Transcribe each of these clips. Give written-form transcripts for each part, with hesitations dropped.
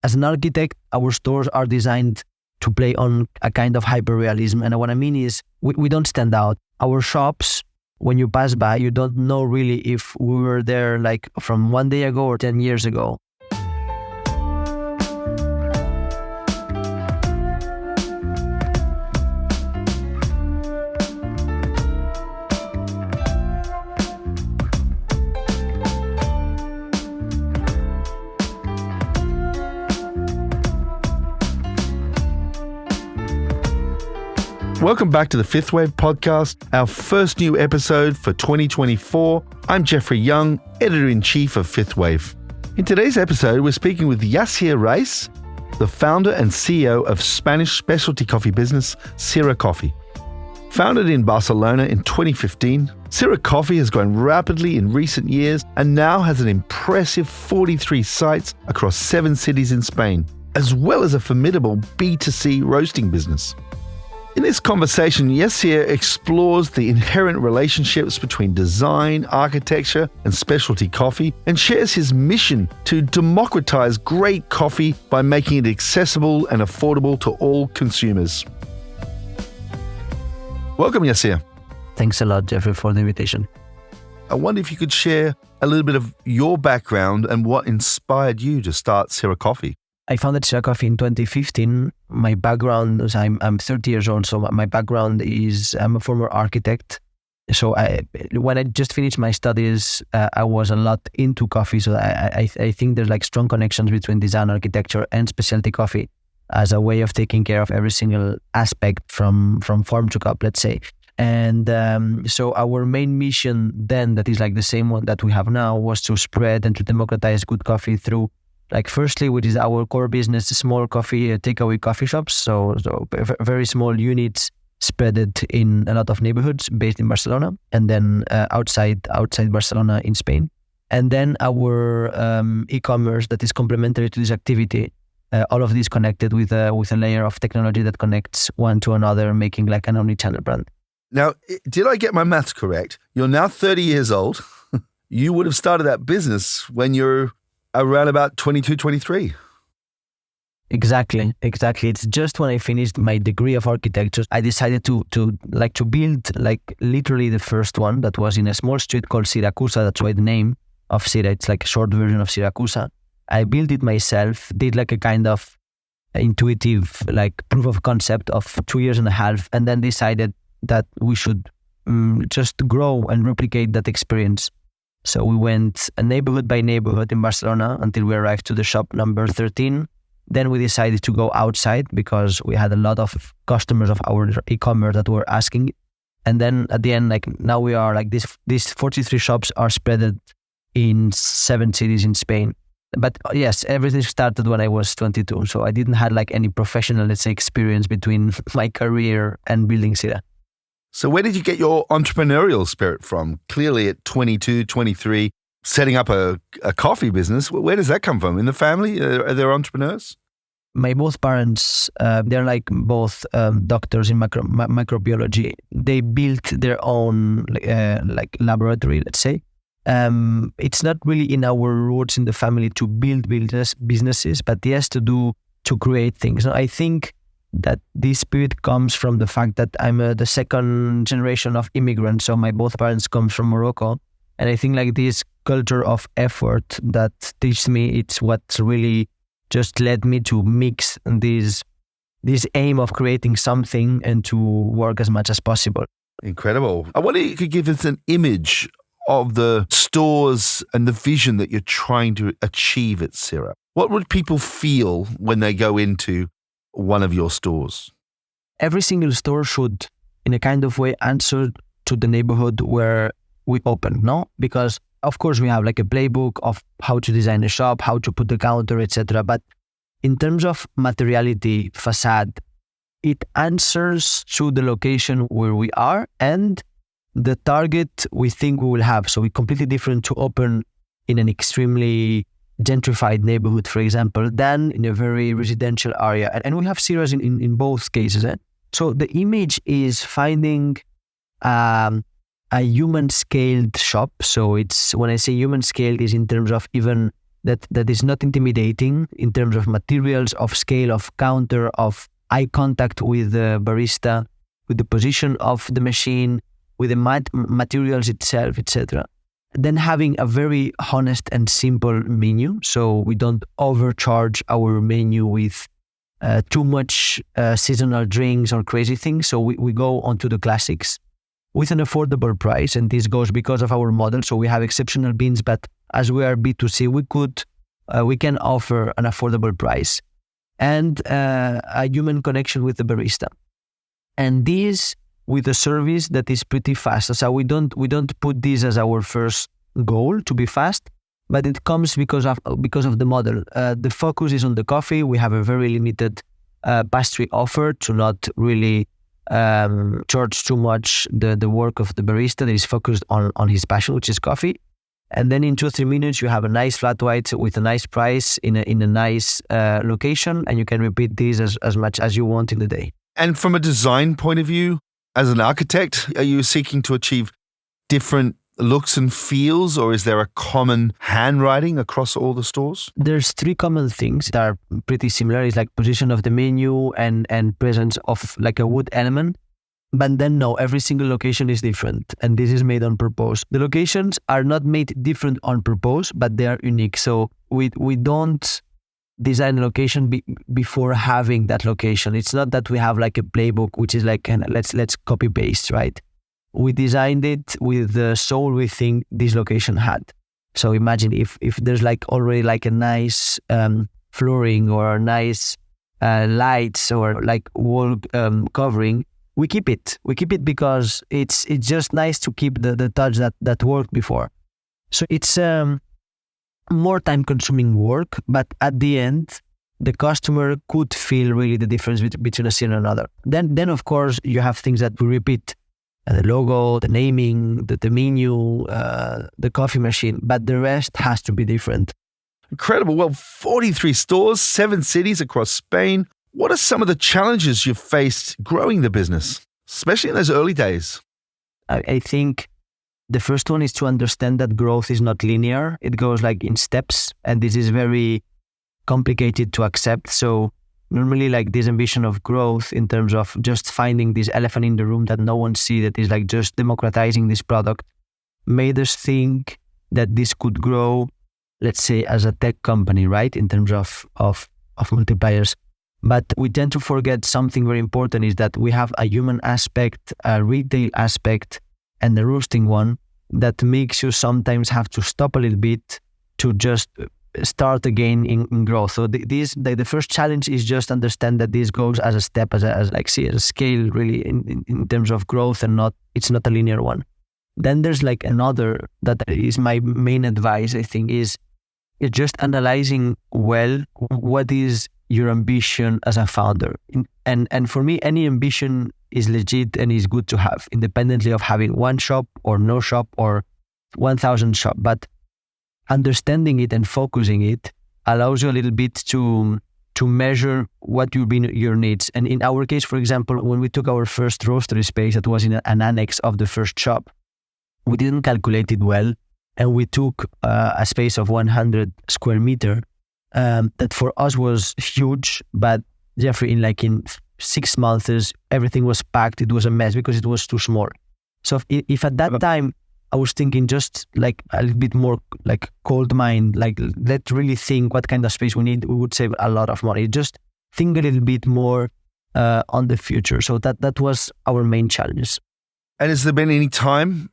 As an architect, our stores are designed to play on a kind of hyperrealism. And what I mean is we don't stand out. Our shops, when you pass by, you don't know really if we were there like from 1 day ago or 10 years ago. Welcome back to the 5THWAVE podcast, our first new episode for 2024. I'm Jeffrey Young, Editor-in-Chief of 5THWAVE. In today's episode, we're speaking with Yassir Rais, the founder and CEO of Spanish specialty coffee business Syra Coffee. Founded in Barcelona in 2015, Syra Coffee has grown rapidly in recent years and now has an impressive 43 sites across 7 cities in Spain, as well as a formidable B2C roasting business. In this conversation, Yassir explores the inherent relationships between design, architecture, and specialty coffee, and shares his mission to democratize great coffee by making it accessible and affordable to all consumers. Welcome, Yassir. Thanks a lot, Jeffrey, for the invitation. I wonder if you could share a little bit of your background and what inspired you to start Syra Coffee. I founded Syra Coffee in 2015. My background is I'm 30 years old, so my background is I'm a former architect. So when I just finished my studies, I was a lot into coffee. So I think there's like strong connections between design, architecture, and specialty coffee as a way of taking care of every single aspect from farm to cup, let's say. And so our main mission then, that is like the same one that we have now, was to spread and to democratize good coffee through, like, firstly, which is our core business, small coffee, takeaway coffee shops. So very small units spread it in a lot of neighborhoods based in Barcelona, and then outside Barcelona in Spain. And then our e-commerce that is complementary to this activity. All of this connected with a layer of technology that connects one to another, making like an omnichannel brand. Now, did I get my maths correct? You're now 30 years old. You would have started that business when you're around about 22, 23. Exactly. It's just when I finished my degree of architecture, I decided to build like literally the first one that was in a small street called Siracusa. That's why the name of Syra, it's like a short version of Siracusa. I built it myself, did like a kind of intuitive like proof of concept of 2.5 years, and then decided that we should just grow and replicate that experience. So we went neighborhood by neighborhood in Barcelona until we arrived to the shop number 13. Then we decided to go outside because we had a lot of customers of our e-commerce that were asking. And then at the end, like now we are like these 43 shops are spread in 7 cities in Spain. But yes, everything started when I was 22. So I didn't have like any professional, let's say, experience between my career and building Syra. So where did you get your entrepreneurial spirit from? Clearly at 22, 23, setting up a coffee business. Where does that come from? In the family? Are there entrepreneurs? My both parents, they're like both doctors in microbiology. They built their own like laboratory, let's say. It's not really in our roots in the family to build businesses, but yes, to create things. I think that this spirit comes from the fact that I'm the second generation of immigrants. So my both parents come from Morocco. And I think like this culture of effort that teaches me, it's what's really just led me to mix this aim of creating something and to work as much as possible. Incredible. I wonder if you could give us an image of the stores and the vision that you're trying to achieve at Syra. What would people feel when they go into one of your stores? Every single store should, in a kind of way, answer to the neighborhood where we open, no? Because of course we have like a playbook of how to design a shop, how to put the counter, etc. But in terms of materiality, facade, it answers to the location where we are and the target we think we will have. So it's completely different to open in an extremely gentrified neighborhood, for example, than in a very residential area. And we have Syras in both cases. So the image is finding a human-scaled shop. So it's, when I say human-scaled, is in terms of even that is not intimidating in terms of materials, of scale, of counter, of eye contact with the barista, with the position of the machine, with the materials itself, etc. Then having a very honest and simple menu, so we don't overcharge our menu with too much seasonal drinks or crazy things. So we go onto the classics with an affordable price, and this goes because of our model. So we have exceptional beans, but as we are B2C, we can offer an affordable price and a human connection with the barista. And this with a service that is pretty fast. So we don't put this as our first goal to be fast, but it comes because of the model. The focus is on the coffee. We have a very limited pastry offer to not really charge too much the work of the barista that is focused on his passion, which is coffee. And then in 2 or 3 minutes, you have a nice flat white with a nice price in a nice location, and you can repeat these as much as you want in the day. And from a design point of view, as an architect, are you seeking to achieve different looks and feels, or is there a common handwriting across all the stores? There's 3 common things that are pretty similar. It's like position of the menu and presence of like a wood element. But then no, every single location is different, and this is made on purpose. The locations are not made different on purpose, but they are unique. So we don't design a location before having that location. It's not that we have like a playbook, which is like let's copy paste, right? We designed it with the soul we think this location had. So imagine if there's like already like a nice flooring or a nice lights or like wall covering, we keep it. We keep it because it's just nice to keep the touch that worked before. So it's more time-consuming work, but at the end, the customer could feel really the difference between a scene and another. Then of course, you have things that we repeat. The logo, the naming, the menu, the coffee machine, but the rest has to be different. Incredible. Well, 43 stores, 7 cities across Spain. What are some of the challenges you've faced growing the business, especially in those early days? I think the first one is to understand that growth is not linear. It goes like in steps, and this is very complicated to accept. So normally like this ambition of growth in terms of just finding this elephant in the room that no one sees, that is like just democratizing this product, made us think that this could grow, let's say, as a tech company, right? In terms of multipliers. But we tend to forget something very important is that we have a human aspect, a retail aspect, and the roasting one that makes you sometimes have to stop a little bit to just start again in growth. So the first challenge is just understand that this goes as a step, as a scale really in terms of growth, and it's not a linear one. Then there's like another that is my main advice, I think, is just analyzing well what is your ambition as a founder. And for me, any ambition is legit and is good to have, independently of having one shop or no shop or 1,000 shop. But understanding it and focusing it allows you a little bit to measure what will be your needs. And in our case, for example, when we took our first roastery space that was in an annex of the first shop, we didn't calculate it well. And we took a space of 100 square meter that for us was huge. But Jeffrey, in 6 months, everything was packed. It was a mess because it was too small. So if at that time, I was thinking just like a little bit more like cold mind, like let's really think what kind of space we need, we would save a lot of money. Just think a little bit more on the future. So that was our main challenge. And has there been any time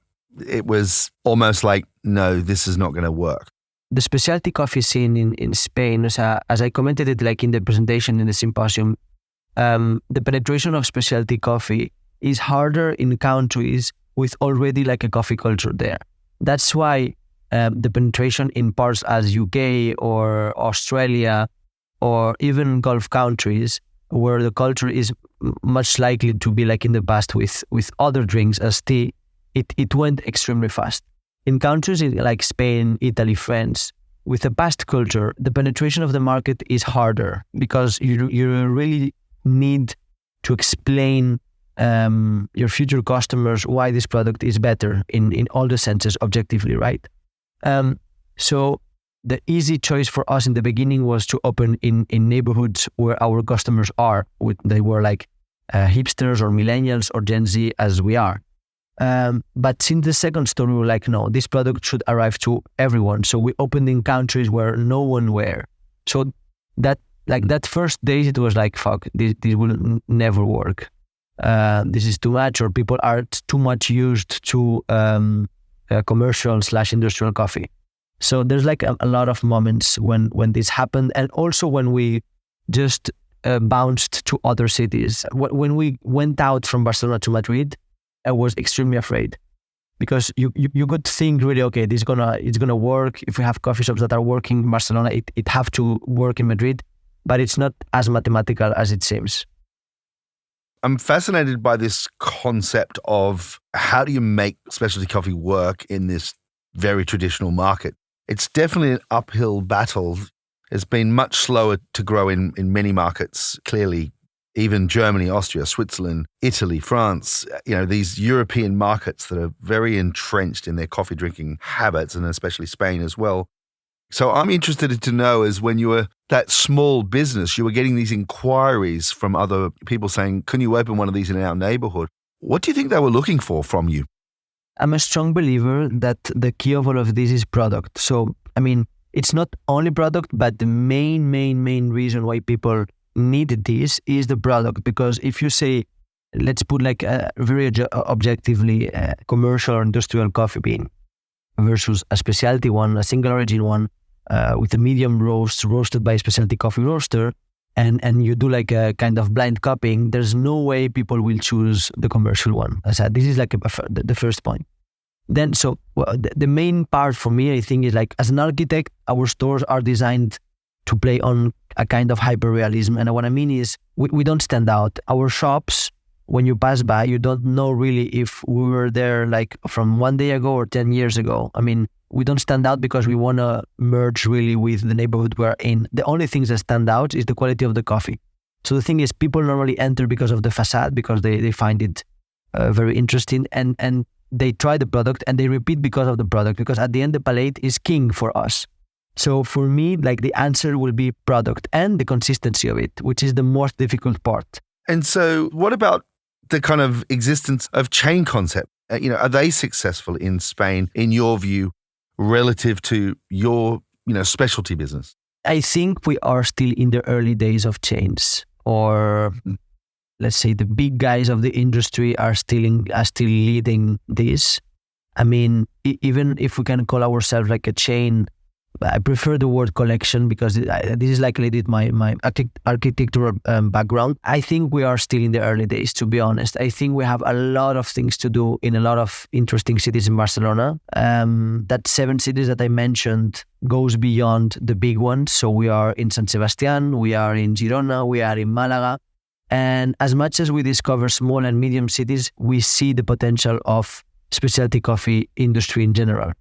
it was almost like, no, this is not going to work? The specialty coffee scene in Spain, as I commented it like in the presentation in the symposium, the penetration of specialty coffee is harder in countries with already like a coffee culture there. That's why the penetration in parts as UK or Australia or even Gulf countries where the culture is much likely to be like in the past with other drinks as tea, it went extremely fast. In countries like Spain, Italy, France, with a past culture, the penetration of the market is harder because you really need to explain your future customers why this product is better in all the senses objectively, right? So the easy choice for us in the beginning was to open in neighborhoods where our customers are. They were like hipsters or millennials or Gen Z as we are. But since the second store, we were like, no, this product should arrive to everyone. So we opened in countries where no one were. So that first day, it was like, fuck, this will never work. This is too much, or people are too much used to commercial/industrial coffee. So there's like a lot of moments when this happened, and also when we just bounced to other cities. When we went out from Barcelona to Madrid, I was extremely afraid, because you could think really, okay, it's gonna work. If we have coffee shops that are working in Barcelona, it have to work in Madrid, but it's not as mathematical as it seems. I'm fascinated by this concept of how do you make specialty coffee work in this very traditional market. It's definitely an uphill battle. It's been much slower to grow in many markets, clearly. Even Germany, Austria, Switzerland, Italy, France, these European markets that are very entrenched in their coffee drinking habits, and especially Spain as well. So I'm interested to know, is when you were that small business, you were getting these inquiries from other people saying, can you open one of these in our neighborhood? What do you think they were looking for from you? I'm a strong believer that the key of all of this is product. So, I mean, it's not only product, but the main reason why people need this is the product. Because if you say, let's put like a very objectively commercial or industrial coffee bean versus a specialty one, a single origin one, with a medium roast roasted by a specialty coffee roaster, and you do like a kind of blind copying, there's no way people will choose the commercial one. I said, this is like the first point. Then, the main part for me, I think, is like, as an architect, our stores are designed to play on a kind of hyper-realism. And what I mean is, we don't stand out. Our shops, when you pass by, you don't know really if we were there like from 1 day ago or 10 years ago. I mean, we don't stand out because we want to merge really with the neighborhood we're in. The only things that stand out is the quality of the coffee. So the thing is, people normally enter because of the facade, because they find it very interesting, and they try the product and they repeat because of the product, because at the end, the palate is king for us. So for me, like, the answer will be product and the consistency of it, which is the most difficult part. And so what about the kind of existence of chain concept? Are they successful in Spain, in your view, relative to your, specialty business? I think we are still in the early days of chains, or let's say the big guys of the industry are still leading this. I mean, even if we can call ourselves like a chain, I prefer the word collection, because this is like legit my architectural background. I think we are still in the early days, to be honest. I think we have a lot of things to do in a lot of interesting cities in Barcelona. That 7 cities that I mentioned goes beyond the big ones. So we are in San Sebastián, we are in Girona, we are in Málaga. And as much as we discover small and medium cities, we see the potential of specialty coffee industry in general.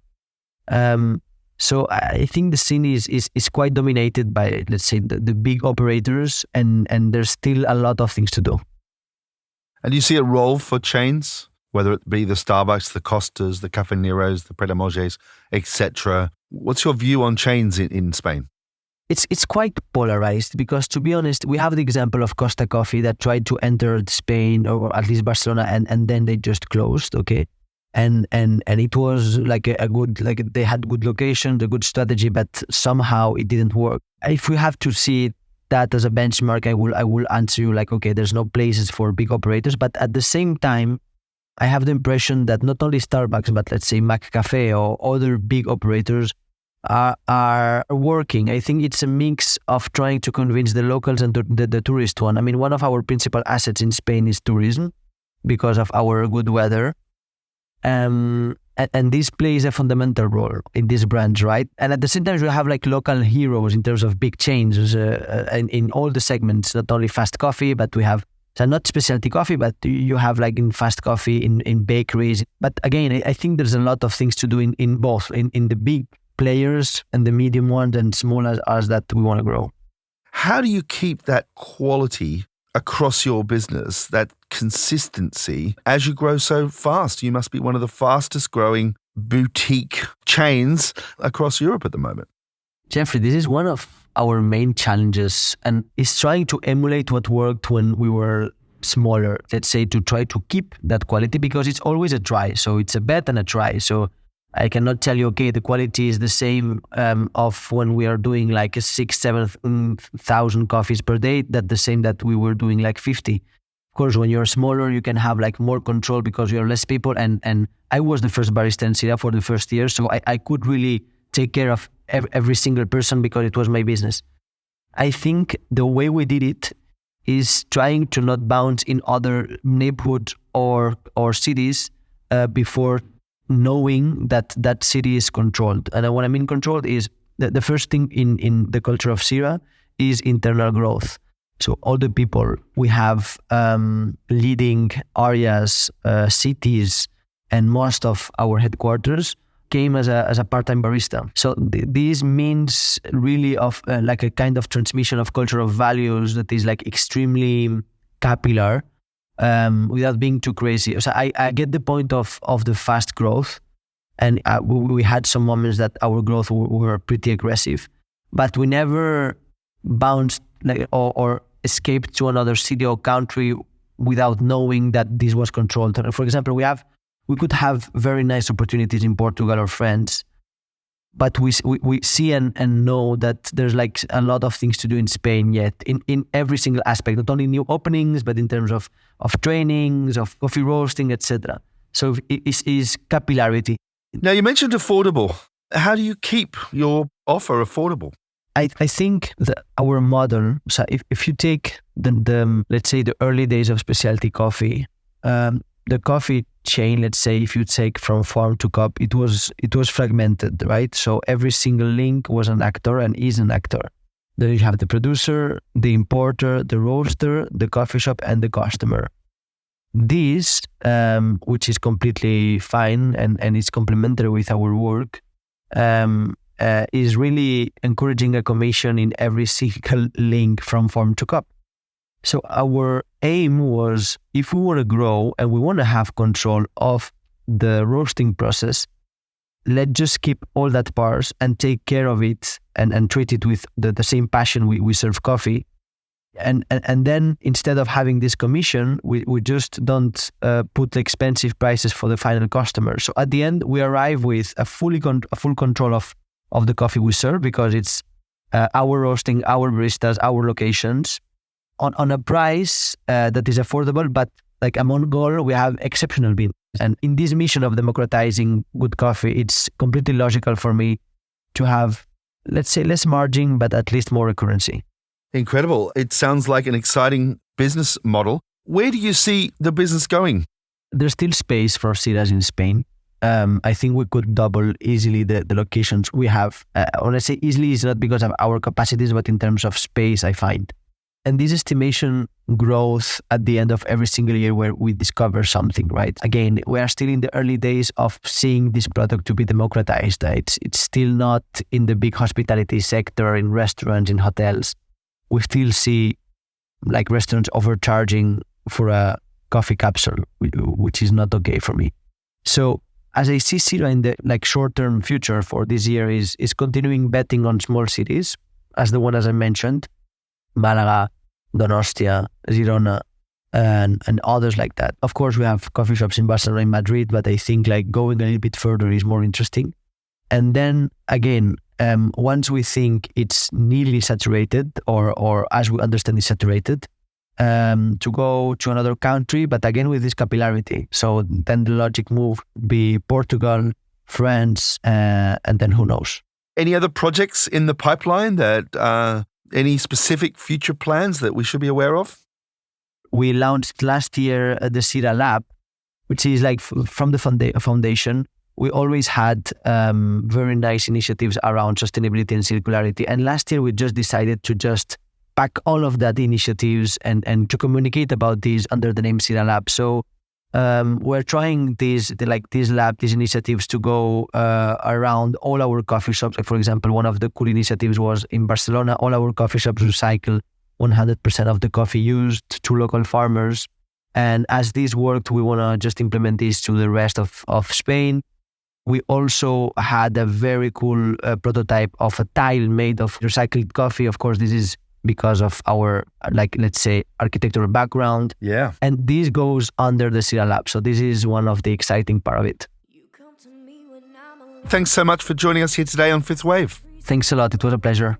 So I think the scene is quite dominated by, let's say, the big operators, and there's still a lot of things to do. And do you see a role for chains, whether it be the Starbucks, the Costas, the Café Neros, the Pret a Manger, etc.? What's your view on chains in Spain? It's quite polarized, because, to be honest, we have the example of Costa Coffee that tried to enter Spain, or at least Barcelona, and then they just closed, okay? And it was like a good, like, they had good location, the good strategy, but somehow it didn't work. If we have to see that as a benchmark, I will answer you like, okay, there's no places for big operators. But at the same time, I have the impression that not only Starbucks, but let's say McCafe or other big operators are working. I think it's a mix of trying to convince the locals and the tourist one. I mean, one of our principal assets in Spain is tourism, because of our good weather. And this plays a fundamental role in this brand, right? And at the same time, we have like local heroes in terms of big chains in all the segments, not only fast coffee, but we have, so not specialty coffee, but you have like in fast coffee, in bakeries. But again, I think there's a lot of things to do in both, in the big players and the medium ones and small as that we want to grow. How do you keep that quality across your business, that consistency, as you grow so fast? You must be one of the fastest growing boutique chains across Europe at the moment. Jeffrey, this is one of our main challenges, and is trying to emulate what worked when we were smaller, let's say, to try to keep that quality, because it's always a try. So it's a bet and a try. So I cannot tell you, okay, the quality is the same of when we are doing like 6,000-7,000 coffees per day, that the same that we were doing like 50. Of course, when you're smaller, you can have like more control because you are less people. And I was the first barista in Syra for the first year. So I could really take care of every single person because it was my business. I think the way we did it is trying to not bounce in other neighborhoods or cities before knowing that that city is controlled. And what I mean controlled is the first thing in the culture of Syra is internal growth. So all the people we have leading areas, cities, and most of our headquarters came as a part-time barista. So this means really of like a kind of transmission of culture of values that is like extremely capillary without being too crazy. So I get the point of the fast growth, and we had some moments that our growth were pretty aggressive, but we never bounced like or escaped to another city or country without knowing that this was controlled. For example, we could have very nice opportunities in Portugal or France, but we see and know that there's like a lot of things to do in Spain yet, in every single aspect, not only new openings, but in terms of trainings, of coffee roasting, etc. So it is capillarity. Now, you mentioned affordable. How do you keep your offer affordable? I think that our model, so if you take the let's say the early days of specialty coffee, the coffee chain, let's say, if you take from farm to cup, it was fragmented, right? So every single link was an actor and is an actor. Then you have the producer, the importer, the roaster, the coffee shop, and the customer. This, which is completely fine and is complementary with our work, is really encouraging a commission in every single link from farm to cup. So our aim was, if we want to grow and we want to have control of the roasting process, let's just keep all that parts and take care of it and treat it with the same passion we serve coffee. And then instead of having this commission, we just don't put expensive prices for the final customer. So at the end, we arrive with a full control of the coffee we serve, because it's our roasting, our baristas, our locations, on a price that is affordable, but like among goal, we have exceptional beans. And in this mission of democratizing good coffee, it's completely logical for me to have, let's say, less margin, but at least more recurrency. Incredible. It sounds like an exciting business model. Where do you see the business going? There's still space for Syras in Spain. I think we could double easily the locations we have. When I say easily, it's not because of our capacities, but in terms of space, I find. And this estimation grows at the end of every single year where we discover something, right? Again, we are still in the early days of seeing this product to be democratized. It's still not in the big hospitality sector, in restaurants, in hotels. We still see like restaurants overcharging for a coffee capsule, which is not okay for me. So as I see Syra in the like short-term future for this year is continuing betting on small cities, as the one as I mentioned, Malaga, Donostia, Girona, and others like that. Of course, we have coffee shops in Barcelona and Madrid, but I think like going a little bit further is more interesting. And then again, once we think it's nearly saturated, or as we understand it's saturated, to go to another country, but again with this capillarity. So then the logic move be Portugal, France, and then who knows. Any other projects in the pipeline that any specific future plans that we should be aware of? We launched last year the Syra Lab, which is like from the foundation. We always had very nice initiatives around sustainability and circularity. And last year we just decided to just pack all of that initiatives and to communicate about these under the name Syra Lab. So we're trying these initiatives to go around all our coffee shops. Like for example, one of the cool initiatives was in Barcelona, all our coffee shops recycle 100% of the coffee used to local farmers. And as this worked, we want to just implement this to the rest of Spain. We also had a very cool prototype of a tile made of recycled coffee. Of course, this is because of our, let's say, architectural background. Yeah. And this goes under the Syra Lab. So this is one of the exciting part of it. Thanks so much for joining us here today on Fifth Wave. Thanks a lot. It was a pleasure.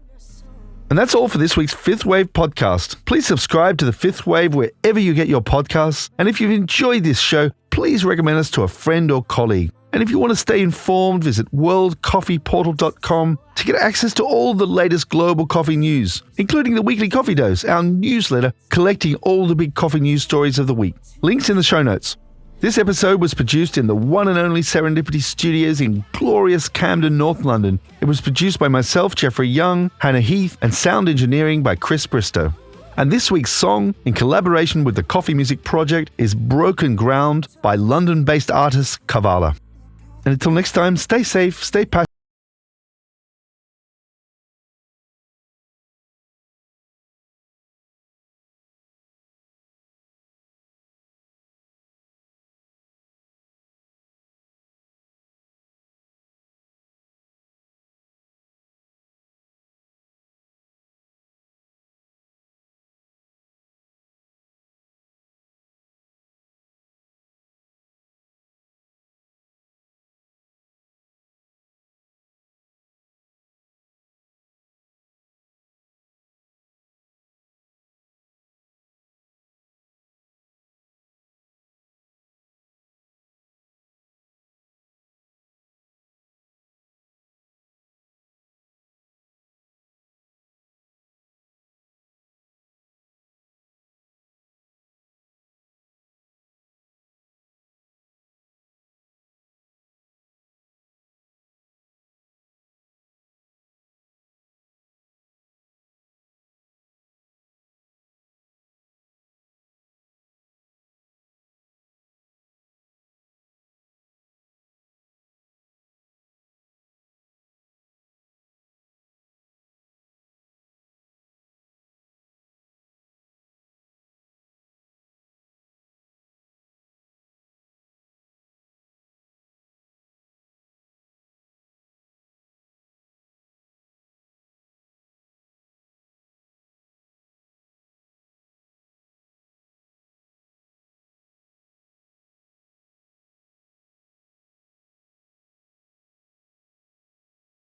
And that's all for this week's Fifth Wave podcast. Please subscribe to the Fifth Wave wherever you get your podcasts. And if you've enjoyed this show, please recommend us to a friend or colleague. And if you want to stay informed, visit worldcoffeeportal.com to get access to all the latest global coffee news, including the Weekly Coffee Dose, our newsletter collecting all the big coffee news stories of the week. Links in the show notes. This episode was produced in the one and only Serendipity Studios in glorious Camden, North London. It was produced by myself, Jeffrey Young, Hannah Heath, and sound engineering by Chris Bristow. And this week's song, in collaboration with the Coffee Music Project, is Broken Ground by London-based artist Kavalla. And until next time, stay safe, stay passionate.